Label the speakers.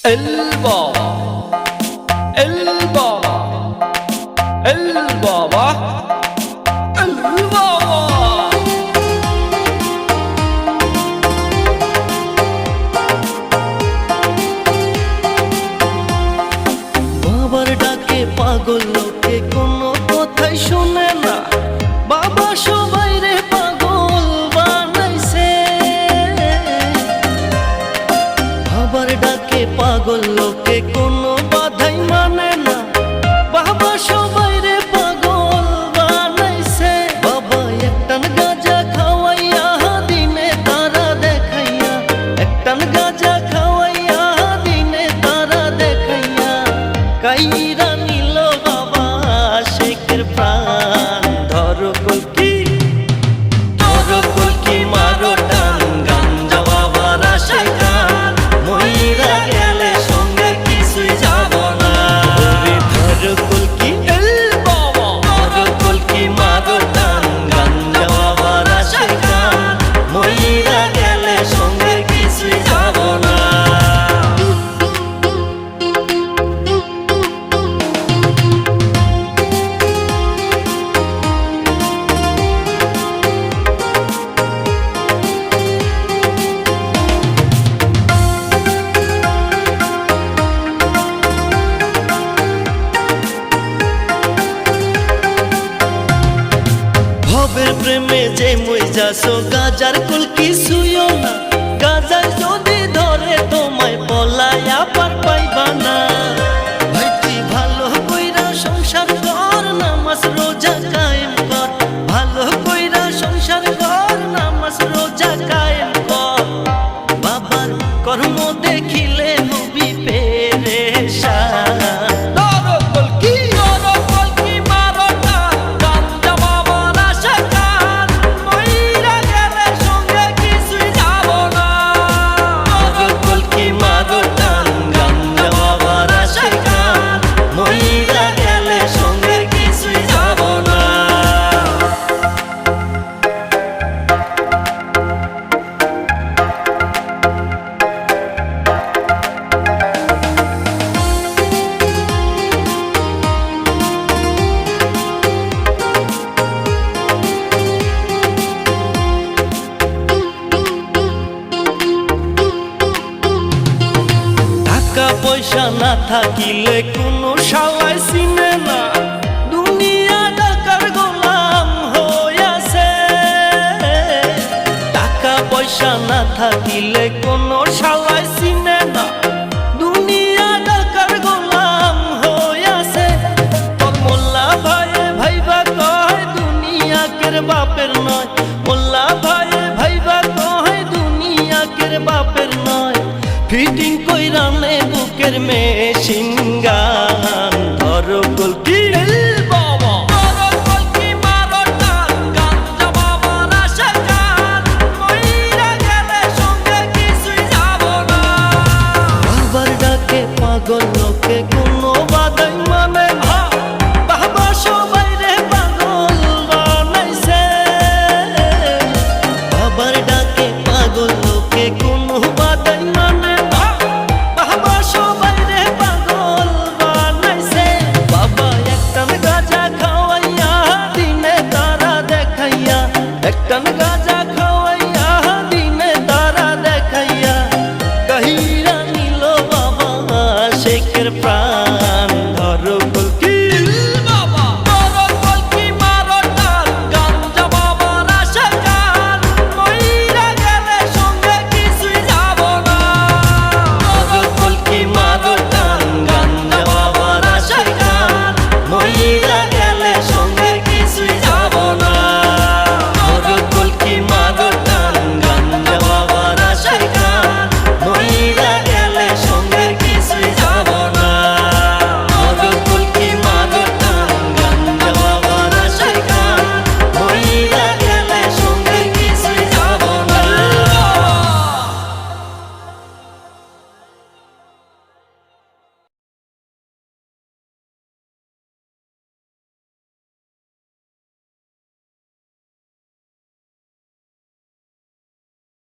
Speaker 1: El Baba, El Baba, El Baba, El Baba।
Speaker 2: বাবার ডাকে পাগল লোকে কোনো কথাই শুনে না, বাবা সবাই রে পাগল বানাইছে। বাবার ডাকে পাগল লোকে কোনো বাধাই মানে না, বাবা সবাই রে পাগল বানাইছে। বাবা একটান গাঁজা খাওয়াইয়া দিনে তারা দেখাইয়া, একটান গাঁজা খাওয়াইয়া দিনে তারা দেখাইয়া কাইরা নিল বাবা শেখের প্রাণ। ধরো কলকি, ধরো কলকি মারো টান, গাঞ্জা বাবার আশায় গান, মইরা গেলে সঙ্গে কিছুই যাব না। ধরো কলকি
Speaker 1: El Baba,
Speaker 2: ধরো কলকি মারো টান, গাঞ্জা বাবার আশায় গান, মইরা গেলে সঙ্গে কিছুই যাব না। ভবের প্রেমে যে মই যাসো, গাজার কুল কিছুইও না। গাজার যদি ধরে তোমায় পলায়া পার পাইবা না। ভাই তুই ভালো কইরা সংসার কর, নামাজ রোজা কায়েম কর। ভালো কইরা সংসার কর, নামাজ রোজা কায়েম কর। বাবার কর্ম দেখিলে হবি পেরেশান।
Speaker 1: ধরো কলকি, ধরো কলকি মারো টান, গাঞ্জা বাবার আশায় গান, মইরা গেলে সঙ্গে কিছুই যাব না।
Speaker 2: ধরো কলকি মারো টান, গাঞ্জা বাবার আশায় গান, মইরা গেলে সঙ্গে কিছুই যাব না। টাকা পয়সা না থাকিলে কোনো শালায় চিনে না, দুনিয়া টাকার গোলাম হইয়াছে। টাকা পয়সা না থাকিলে কোনো শালায় চিনে না, দুনিয়া টাকার গোলাম হইয়াছে। তোর মোল্লা ভাইয়ে ভাইবা কয় দুনিয়া কের বাপের নয়, মোল্লা ভাইয়ে ভাইবা কয় দুনিয়া কের বাপের নয়। ফিটিং কইরা নে বুকের মেশিন গান। ধরো কলকি
Speaker 1: El Baba, ধরো কলকি মারো টান, গাঞ্জা বাবার আশায় গান, মইরা গেলে সঙ্গে কিছুই যাব না।
Speaker 2: বাবার ডাকে পাগল